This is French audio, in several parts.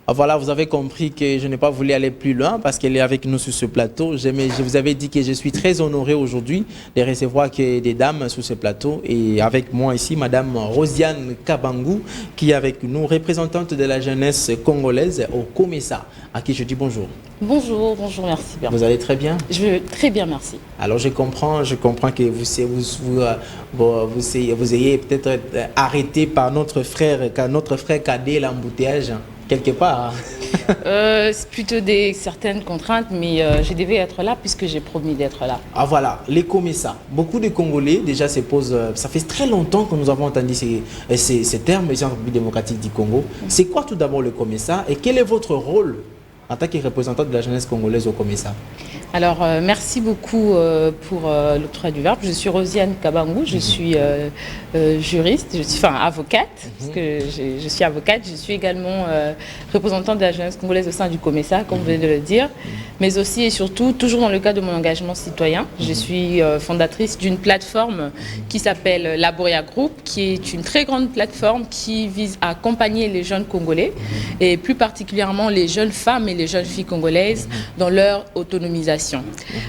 Voilà, vous avez compris que je n'ai pas voulu aller plus loin parce qu'elle est avec nous sur ce plateau. Je vous avais dit que je suis très honoré aujourd'hui de recevoir des dames sur ce plateau. Et avec moi ici, Madame Rosiane Kabangou, qui est avec nous, représentante de la jeunesse congolaise au COMESA, à qui je dis bonjour. Bonjour, bonjour, merci bien. Vous allez très bien? Je vais très bien, merci. Alors je comprends que vous ayez peut-être arrêté par notre frère cadet l'embouteillage. Quelque part. C'est plutôt certaines contraintes, mais je devais être là puisque j'ai promis d'être là. Ah voilà, les COMESA. Beaucoup de Congolais déjà se posent... ça fait très longtemps que nous avons entendu ces termes ici en République démocratique du Congo. C'est quoi tout d'abord le COMESA et quel est votre rôle en tant que représentant de la jeunesse congolaise au COMESA? Alors, merci beaucoup pour l'octroi du verbe. Je suis Rosiane Kabangou, je suis juriste, avocate, parce que je suis avocate. Je suis également représentante de la jeunesse congolaise au sein du COMESA, comme vous venez de le dire, mais aussi et surtout, toujours dans le cadre de mon engagement citoyen, je suis fondatrice d'une plateforme qui s'appelle Laboria Group, qui est une très grande plateforme qui vise à accompagner les jeunes Congolais, et plus particulièrement les jeunes femmes et les jeunes filles congolaises dans leur autonomisation.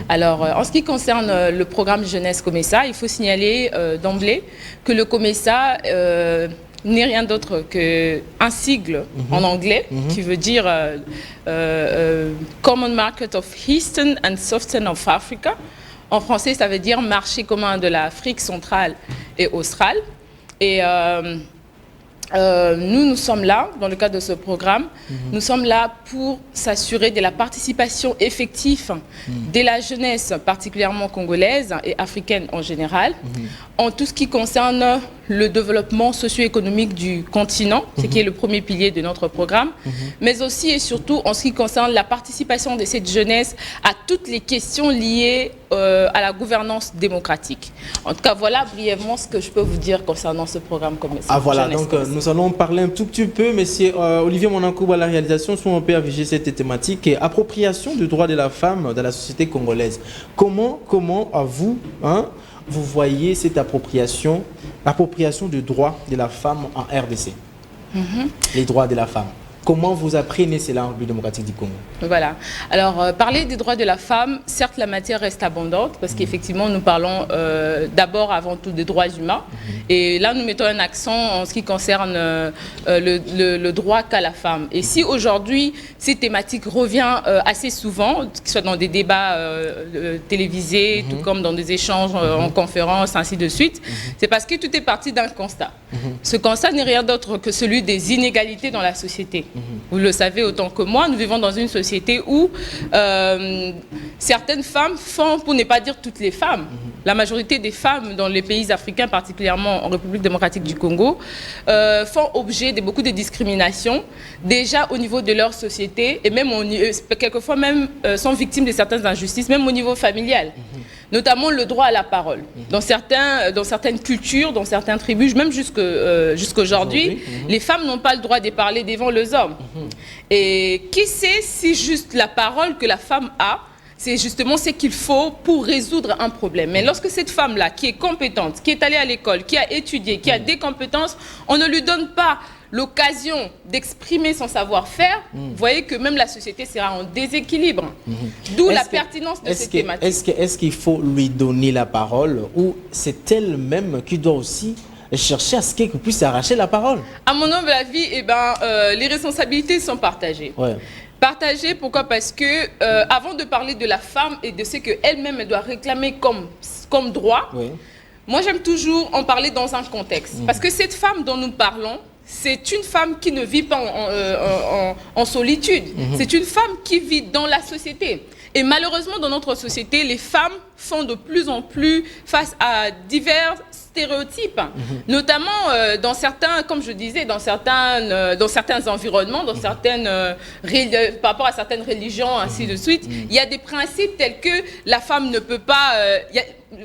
Alors, en ce qui concerne le programme Jeunesse COMESA, il faut signaler d'emblée que le COMESA n'est rien d'autre qu'un sigle en anglais qui veut dire Common Market of Eastern and Southern of Africa. En français, ça veut dire marché commun de l'Afrique centrale et australe. Et nous sommes là, dans le cadre de ce programme, nous sommes là pour s'assurer de la participation effective de la jeunesse, particulièrement congolaise et africaine en général, en tout ce qui concerne le développement socio-économique du continent, ce qui est le premier pilier de notre programme, mais aussi et surtout en ce qui concerne la participation de cette jeunesse à toutes les questions liées à la gouvernance démocratique. En tout cas, voilà brièvement ce que je peux vous dire concernant ce programme COMESA. Ah voilà, donc nous allons parler un tout petit peu, monsieur Olivier Monankou à la réalisation, si on peut afficher cette thématique, appropriation du droit de la femme dans la société congolaise. Comment vous voyez cette appropriation du droit de la femme en RDC, les droits de la femme? Comment vous apprenez cela en République démocratique du Congo? Voilà. Alors, parler des droits de la femme, certes, la matière reste abondante parce qu'effectivement, nous parlons d'abord, avant tout, des droits humains. Et là, nous mettons un accent en ce qui concerne le droit qu'a la femme. Et si aujourd'hui, cette thématique revient assez souvent, que ce soit dans des débats télévisés, tout comme dans des échanges en conférence, ainsi de suite, c'est parce que tout est parti d'un constat. Ce constat n'est rien d'autre que celui des inégalités dans la société. Vous le savez autant que moi, nous vivons dans une société où certaines femmes font, pour ne pas dire toutes les femmes, la majorité des femmes dans les pays africains, particulièrement en République démocratique du Congo, font objet de beaucoup de discriminations, déjà au niveau de leur société, et même quelquefois même sont victimes de certaines injustices, même au niveau familial. Notamment le droit à la parole. Dans certaines cultures, dans certaines tribus, même jusqu'aujourd'hui, les femmes n'ont pas le droit de parler devant les hommes. Et qui sait si juste la parole que la femme a, c'est justement ce qu'il faut pour résoudre un problème. Mais lorsque cette femme-là, qui est compétente, qui est allée à l'école, qui a étudié, qui a des compétences, on ne lui donne pas l'occasion d'exprimer son savoir-faire, vous voyez que même la société sera en déséquilibre. D'où la pertinence de cette thématique. Est-ce qu'il faut lui donner la parole ou c'est elle-même qui doit aussi chercher à ce qu'elle puisse arracher la parole? À mon humble avis, les responsabilités sont partagées. Partagées, pourquoi? Parce que avant de parler de la femme et de ce qu'elle-même doit réclamer comme droit, moi j'aime toujours en parler dans un contexte. Parce que cette femme dont nous parlons, c'est une femme qui ne vit pas en solitude. C'est une femme qui vit dans la société. Et malheureusement, dans notre société, les femmes font de plus en plus face à divers stéréotypes, notamment dans certains, comme je disais, dans certains environnements, par rapport à certaines religions, ainsi de suite. Il y a des principes tels que la femme ne peut pas...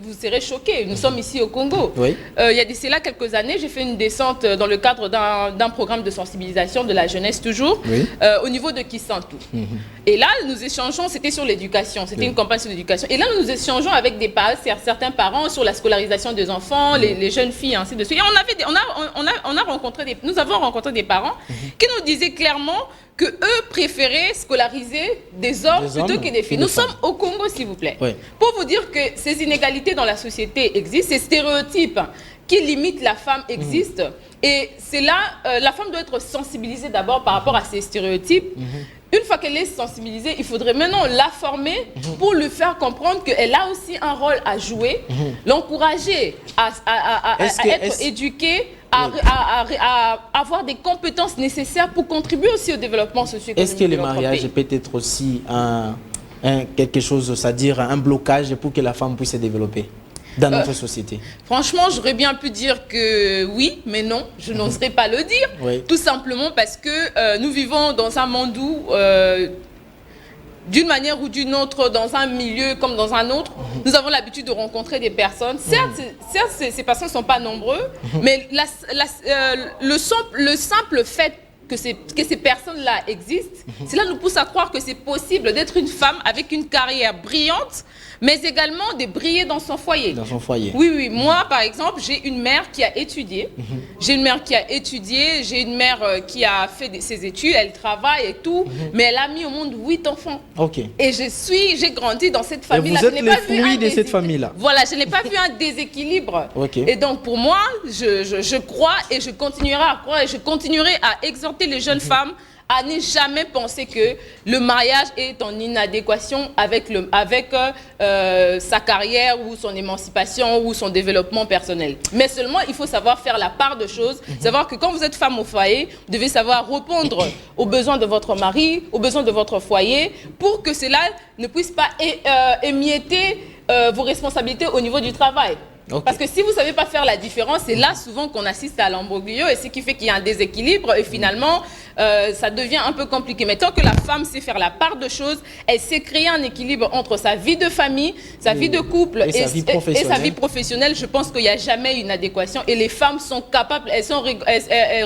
vous serez choqués, nous sommes ici au Congo. Il y a d'ici là quelques années, j'ai fait une descente dans le cadre d'un programme de sensibilisation de la jeunesse toujours, au niveau de Kisantu. Et là, nous échangeons, c'était sur l'éducation, c'était une campagne sur l'éducation. Et là, nous échangeons avec certains parents sur la scolarisation des enfants, les jeunes filles, ainsi de suite. Et nous avons rencontré des parents qui nous disaient clairement que eux préféraient scolariser des hommes plutôt que des filles. Nous sommes au Congo, s'il vous plaît. Oui. Pour vous dire que ces inégalités dans la société existent, ces stéréotypes qui limitent la femme existent. Et c'est là, la femme doit être sensibilisée d'abord par rapport à ces stéréotypes. Une fois qu'elle est sensibilisée, il faudrait maintenant la former pour lui faire comprendre qu'elle a aussi un rôle à jouer, l'encourager à être éduquée, à avoir des compétences nécessaires pour contribuer aussi au développement socio-économique. Est-ce que le mariage peut être aussi quelque chose, c'est-à-dire un blocage pour que la femme puisse se développer dans notre société? Franchement, j'aurais bien pu dire que oui, mais non, je n'oserais pas le dire. Oui. Tout simplement parce que nous vivons dans un monde où, d'une manière ou d'une autre, dans un milieu comme dans un autre, nous avons l'habitude de rencontrer des personnes. Certes, ces personnes ne sont pas nombreuses, mais le simple fait que ces personnes-là existent, cela nous pousse à croire que c'est possible d'être une femme avec une carrière brillante, mais également de briller dans son foyer. Dans son foyer. Oui, oui. Moi, par exemple, j'ai une mère qui a étudié. J'ai une mère qui a étudié. J'ai une mère qui a fait ses études. Elle travaille et tout. Mais elle a mis au monde 8 enfants. Ok. Et j'ai grandi dans cette famille-là. Vous êtes le fruit de cette famille-là. Voilà, je n'ai pas vu un déséquilibre. Okay. Et donc, pour moi, je crois et je continuerai à croire et je continuerai à exhorter les jeunes femmes à ne jamais penser que le mariage est en inadéquation avec sa carrière ou son émancipation ou son développement personnel. Mais seulement, il faut savoir faire la part de choses, savoir que quand vous êtes femme au foyer, vous devez savoir répondre aux besoins de votre mari, aux besoins de votre foyer, pour que cela ne puisse pas émietter vos responsabilités au niveau du travail. Okay. Parce que si vous ne savez pas faire la différence, c'est là souvent qu'on assiste à l'embroglio et ce qui fait qu'il y a un déséquilibre et finalement ça devient un peu compliqué. Mais tant que la femme sait faire la part de choses, elle sait créer un équilibre entre sa vie de famille, sa vie de couple et sa vie professionnelle, je pense qu'il n'y a jamais une adéquation et les femmes sont capables, elles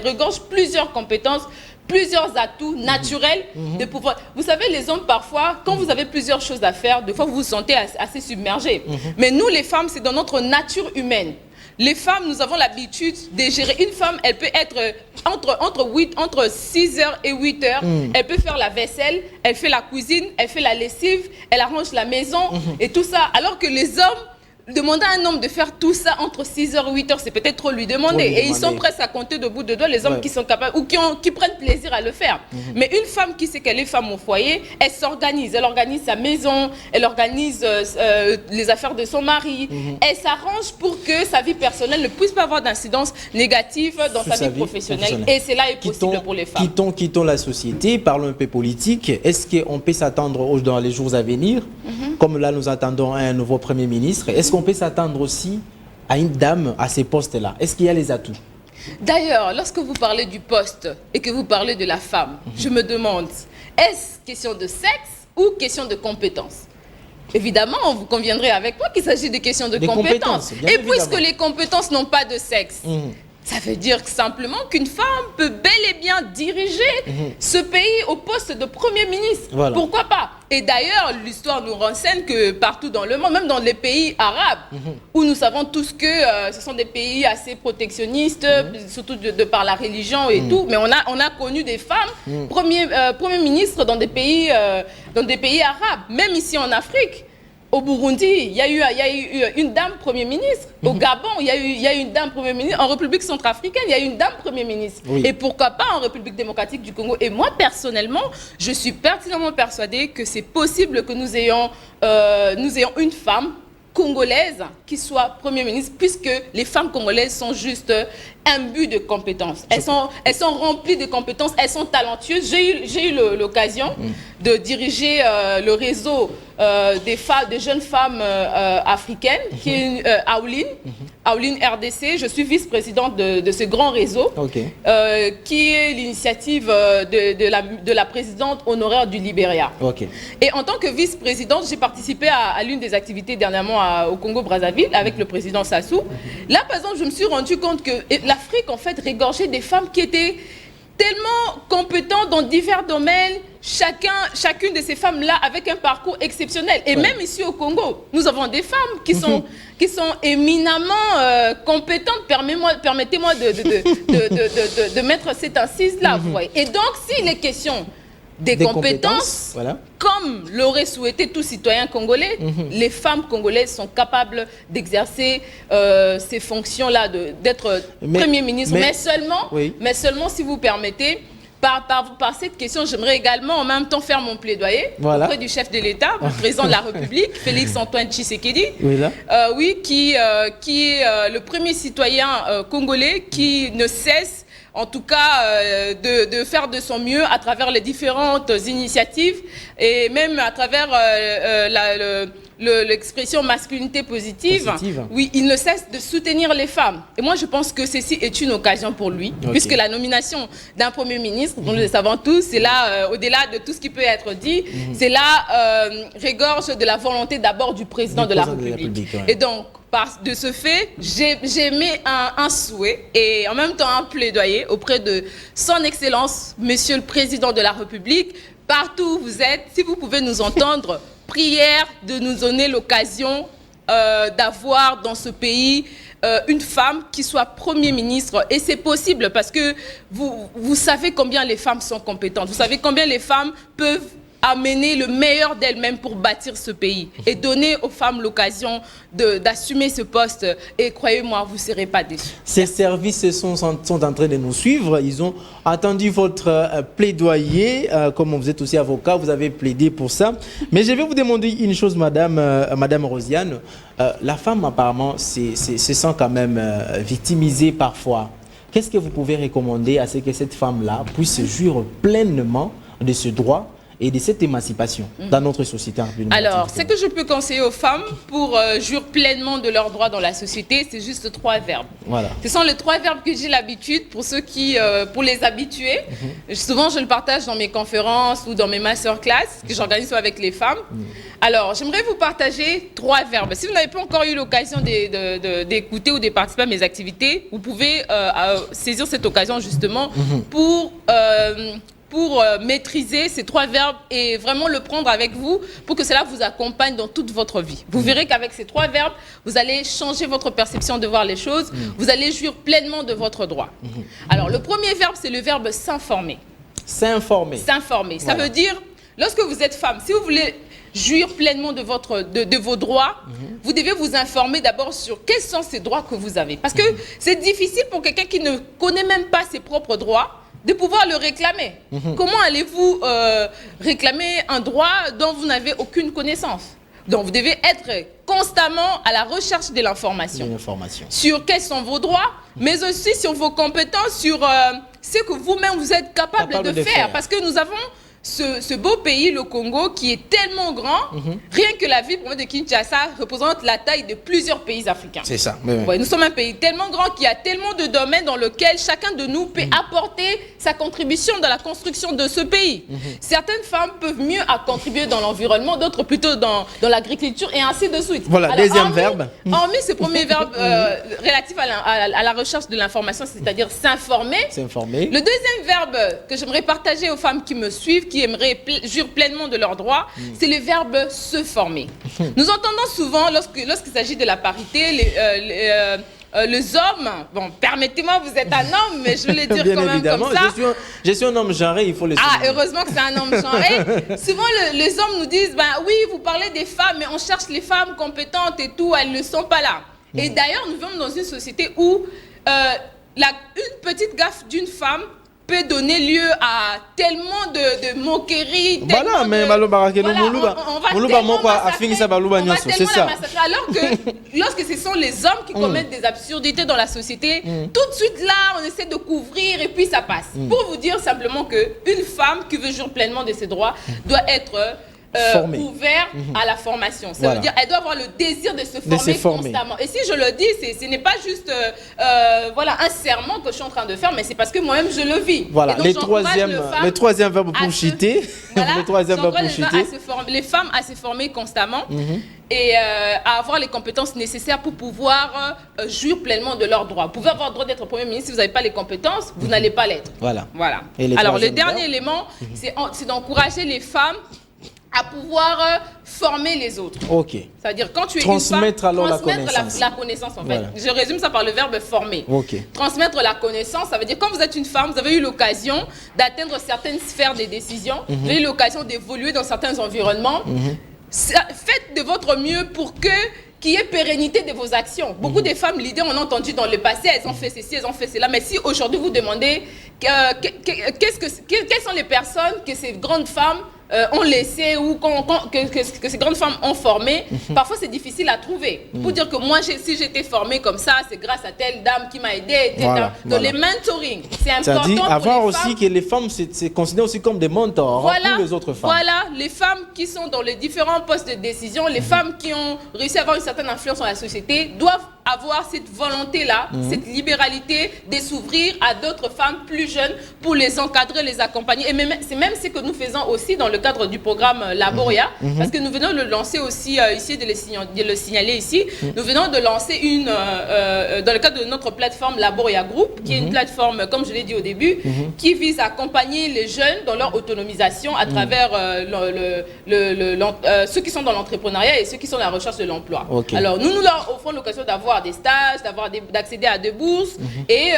regorgent plusieurs compétences, plusieurs atouts naturels de pouvoir... Vous savez, les hommes, parfois, quand vous avez plusieurs choses à faire, des fois, vous vous sentez assez submergé. Mais nous, les femmes, c'est dans notre nature humaine. Les femmes, nous avons l'habitude de gérer. Une femme, elle peut être entre 6h et 8h. Elle peut faire la vaisselle, elle fait la cuisine, elle fait la lessive, elle arrange la maison et tout ça. Alors que les hommes, demander à un homme de faire tout ça entre 6h et 8h, c'est peut-être trop lui demander. Et ils sont prêts à compter de bout de doigts les hommes qui sont capables ou qui prennent plaisir à le faire. Mais une femme qui sait qu'elle est femme au foyer, elle s'organise. Elle organise sa maison, elle organise les affaires de son mari. Elle s'arrange pour que sa vie personnelle ne puisse pas avoir d'incidence négative dans sa vie professionnelle. Et cela est possible pour les femmes. Quittons la société, parlons un peu politique. Est-ce qu'on peut s'attendre dans les jours à venir, comme là nous attendons un nouveau Premier ministre, est-ce qu'on peut s'attendre aussi à une dame à ces postes-là? Est-ce qu'il y a les atouts? D'ailleurs, lorsque vous parlez du poste et que vous parlez de la femme, je me demande, est-ce question de sexe ou question de compétence? Évidemment, vous conviendrez avec moi qu'il s'agit de questions de compétences. Et puisque les compétences n'ont pas de sexe, ça veut dire simplement qu'une femme peut bel et bien diriger ce pays au poste de Premier ministre. Voilà. Pourquoi pas? Et d'ailleurs, l'histoire nous renseigne que partout dans le monde, même dans les pays arabes, où nous savons tous que ce sont des pays assez protectionnistes, surtout de par la religion et tout, mais on a connu des femmes premier ministres dans des pays arabes, même ici en Afrique. Au Burundi, il y a eu une dame Premier ministre. Au Gabon, il y a eu une dame Premier ministre. En République centrafricaine, il y a eu une dame Premier ministre. Oui. Et pourquoi pas en République démocratique du Congo? Et moi, personnellement, je suis pertinemment persuadée que c'est possible que nous ayons une femme congolaise qui soit Premier ministre, puisque les femmes congolaises sont juste imbues de compétences. Elles sont remplies de compétences, elles sont talentueuses. J'ai eu l'occasion de diriger le réseau des jeunes femmes africaines, qui est Aouline RDC. Je suis vice-présidente de ce grand réseau, qui est l'initiative de la présidente honoraire du Libéria. Et en tant que vice-présidente, j'ai participé à l'une des activités dernièrement au Congo-Brazzaville avec le président Sassou. Là, par exemple, je me suis rendu compte que l'Afrique, en fait, regorgeait des femmes qui étaient tellement compétentes dans divers domaines, chacune de ces femmes-là avec un parcours exceptionnel. Et même ici au Congo, nous avons des femmes qui sont éminemment compétentes. Permettez-moi de mettre cette assise-là. Et donc, s'il est question des compétences, voilà, comme l'aurait souhaité tout citoyen congolais. Les femmes congolaises sont capables d'exercer ces fonctions-là, d'être Premier ministre. Mais seulement, si vous permettez, par cette question, j'aimerais également en même temps faire mon plaidoyer auprès du chef de l'État, du président de la République, Félix-Antoine Tshisekedi, qui est le premier citoyen congolais qui ne cesse en tout cas de faire de son mieux à travers les différentes initiatives et même à travers l'expression masculinité positive. Oui, il ne cesse de soutenir les femmes. Et moi, je pense que ceci est une occasion pour lui, puisque la nomination d'un Premier ministre, dont nous le savons tous, c'est là, au-delà de tout ce qui peut être dit, c'est là, regorge de la volonté d'abord du président de la République. Et donc, de ce fait, j'ai mis un souhait et en même temps un plaidoyer auprès de son Excellence, Monsieur le Président de la République, partout où vous êtes, si vous pouvez nous entendre, prière de nous donner l'occasion d'avoir dans ce pays une femme qui soit Premier ministre. Et c'est possible parce que vous savez combien les femmes sont compétentes, vous savez combien les femmes peuvent amener le meilleur d'elles-mêmes pour bâtir ce pays et donner aux femmes l'occasion d'assumer ce poste. Et croyez-moi, vous ne serez pas déçus. Ces services sont en train de nous suivre. Ils ont attendu votre plaidoyer. Comme vous êtes aussi avocat, vous avez plaidé pour ça. Mais je vais vous demander une chose, Madame Rosiane. La femme, apparemment, se sent quand même victimisée parfois. Qu'est-ce que vous pouvez recommander à ce que cette femme-là puisse jouir pleinement de ce droit et de cette émancipation dans notre société? Alors, ce que je peux conseiller aux femmes pour jouir pleinement de leurs droits dans la société, c'est juste 3 verbes. Voilà. Ce sont les 3 verbes que j'ai l'habitude, pour ceux qui, pour les habitués. Souvent, je le partage dans mes conférences ou dans mes masterclass que j'organise avec les femmes. Alors, j'aimerais vous partager 3 verbes. Si vous n'avez pas encore eu l'occasion d'écouter ou de participer à mes activités, vous pouvez saisir cette occasion justement pour maîtriser ces 3 verbes et vraiment le prendre avec vous pour que cela vous accompagne dans toute votre vie. Vous verrez qu'avec ces 3 verbes, vous allez changer votre perception de voir les choses, vous allez jouir pleinement de votre droit. Alors, le premier verbe, c'est le verbe s'informer. S'informer. S'informer. Ça veut dire, lorsque vous êtes femme, si vous voulez jouir pleinement de vos droits, vous devez vous informer d'abord sur quels sont ces droits que vous avez. Parce que c'est difficile pour quelqu'un qui ne connaît même pas ses propres droits de pouvoir le réclamer. Comment allez-vous réclamer un droit dont vous n'avez aucune connaissance? Donc, vous devez être constamment à la recherche de l'information. Sur quels sont vos droits, mais aussi sur vos compétences, sur ce que vous-même vous êtes capable de faire. Parce que nous avons ce beau pays, le Congo, qui est tellement grand, rien que la ville de Kinshasa représente la taille de plusieurs pays africains. C'est ça. Ouais, nous sommes un pays tellement grand qu'il y a tellement de domaines dans lesquels chacun de nous peut apporter sa contribution dans la construction de ce pays. Certaines femmes peuvent mieux contribuer dans l'environnement, d'autres plutôt dans l'agriculture et ainsi de suite. Voilà, alors, deuxième verbe. Hormis ce premier verbe relatif à la recherche de l'information, c'est-à-dire s'informer. Le deuxième verbe que j'aimerais partager aux femmes qui me suivent, qui aimeraient jouir pleinement de leurs droits, c'est le verbe se former. Nous entendons souvent, lorsqu'il s'agit de la parité, les hommes, bon, permettez-moi, vous êtes un homme, mais je vais le dire quand même comme ça. Je suis un homme genré, il faut le souligner. Ah, heureusement que c'est un homme genré. Souvent, les hommes nous disent, ben oui, vous parlez des femmes, mais on cherche les femmes compétentes et tout, elles ne sont pas là. Et d'ailleurs, nous vivons dans une société où une petite gaffe d'une femme peut donner lieu à tellement de moqueries. Voilà, mais on va tellement la massacrer. Alors que lorsque ce sont les hommes qui commettent des absurdités dans la société, tout de suite là, on essaie de couvrir et puis ça passe. Pour vous dire simplement qu'une femme qui veut jouir pleinement de ses droits doit être ouvert à la formation. Ça veut dire qu'elle doit avoir le désir de se former constamment. Et si je le dis, ce n'est pas juste un serment que je suis en train de faire, mais c'est parce que moi-même je le vis. Voilà, le troisième verbe pour chiter. Les femmes à se former constamment et à avoir les compétences nécessaires pour pouvoir jouir pleinement de leurs droits. Vous pouvez avoir le droit d'être Premier ministre, si vous n'avez pas les compétences, vous n'allez pas l'être. Voilà. Alors le dernier élément, c'est d'encourager les femmes à pouvoir former les autres. Ok. C'est-à-dire quand tu es transmettre une femme, alors transmettre la connaissance en fait. Voilà. Je résume ça par le verbe former. Ok. Transmettre la connaissance, ça veut dire quand vous êtes une femme, vous avez eu l'occasion d'atteindre certaines sphères de décision, vous avez eu l'occasion d'évoluer dans certains environnements. Faites de votre mieux pour qu'il y ait pérennité de vos actions. Beaucoup de femmes leaders, on a entendu dans le passé, elles ont fait ceci, elles ont fait cela. Mais si aujourd'hui vous demandez quelles sont les personnes que ces grandes femmes ont laissé ou que ces grandes femmes ont formé, parfois c'est difficile à trouver. Pour dire que moi, si j'étais formée comme ça, c'est grâce à telle dame qui m'a aidé. Donc les mentoring, c'est important. C'est-à-dire avoir aussi que les femmes c'est considéré aussi comme des mentors pour les autres femmes. Voilà, les femmes qui sont dans les différents postes de décision, les femmes qui ont réussi à avoir une certaine influence dans la société, doivent avoir cette volonté-là, cette libéralité de s'ouvrir à d'autres femmes plus jeunes pour les encadrer, les accompagner. Et c'est même ce que nous faisons aussi dans le cadre du programme Laboria, parce que nous venons de le lancer aussi ici, de le signaler ici. Nous venons de lancer dans le cadre de notre plateforme Laboria Group, qui est une plateforme, comme je l'ai dit au début, qui vise à accompagner les jeunes dans leur autonomisation à travers ceux qui sont dans l'entrepreneuriat et ceux qui sont dans la recherche de l'emploi. Okay. Alors, nous leur offrons l'occasion d'avoir des stages, d'accéder à des bourses et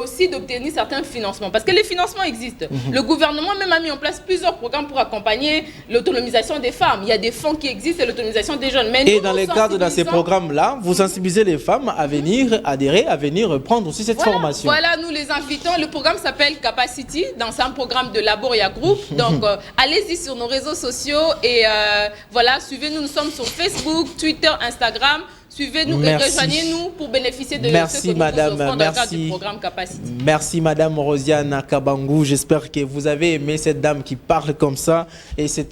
aussi d'obtenir certains financements. Parce que les financements existent. Le gouvernement même a mis en place plusieurs programmes pour accompagner l'autonomisation des femmes. Il y a des fonds qui existent et l'autonomisation des jeunes. Mais et dans les cadres de ces programmes-là, vous sensibilisez les femmes à venir adhérer, à venir prendre aussi cette formation. Voilà, nous les invitons. Le programme s'appelle Capacity. C'est un programme de Laboria Group. Donc, allez-y sur nos réseaux sociaux et voilà, suivez-nous. Nous sommes sur Facebook, Twitter, Instagram. Suivez-nous et rejoignez-nous pour bénéficier de ce que nous offrons dans le cadre du programme Capacity. Merci Madame Rosiane Kabangou. J'espère que vous avez aimé cette dame qui parle comme ça. Et c'est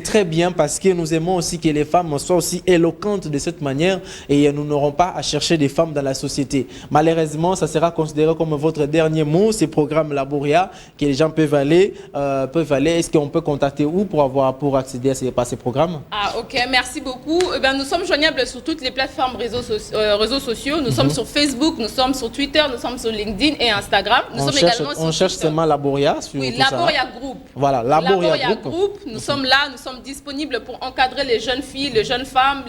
très bien parce que nous aimons aussi que les femmes soient aussi éloquentes de cette manière et nous n'aurons pas à chercher des femmes dans la société. Malheureusement, ça sera considéré comme votre dernier mot, ces programmes Laboria que les gens peuvent aller. Est-ce qu'on peut contacter où pour accéder à ces programmes? Ah, ok, merci beaucoup. Nous sommes joignables sur toutes les plateformes réseaux sociaux. Nous sommes sur Facebook, nous sommes sur Twitter, nous sommes sur LinkedIn et Instagram. On cherche seulement Laboria. Oui, Laboria Group. Voilà, Laboria Group. Nous sommes là, nous sommes disponibles pour encadrer les jeunes filles, les jeunes femmes,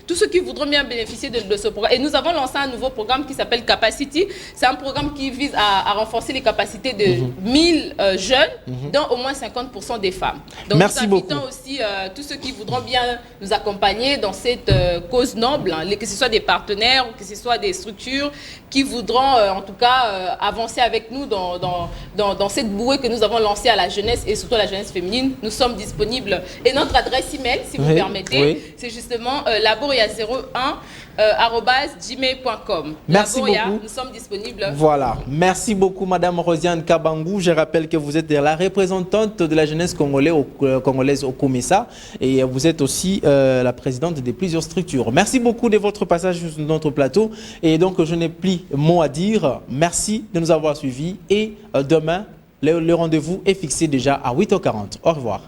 tous ceux qui voudront bien bénéficier de ce programme. Et nous avons lancé un nouveau programme qui s'appelle Capacity. C'est un programme qui vise à renforcer les capacités de 1000 jeunes, dont au moins 50% des femmes. Donc merci nous invitons aussi tous ceux qui voudront bien nous accompagner dans cette cause noble, que ce soit des partenaires ou que ce soit des structures qui voudront en tout cas avancer avec nous dans cette bouée que nous avons lancée à la jeunesse et surtout à la jeunesse féminine. Nous sommes disponibles. Et notre adresse email, si vous permettez, c'est justement laboria01 @gmail.com. Merci beaucoup. Nous sommes disponibles. Voilà. Merci beaucoup Madame Rosiane Kabangou. Je rappelle que vous êtes la représentante de la jeunesse congolaise au COMESA et vous êtes aussi la présidente de plusieurs structures. Merci beaucoup de votre passage sur notre plateau et donc je n'ai plus mot à dire. Merci de nous avoir suivis et demain le rendez-vous est fixé déjà à 8h40. Au revoir.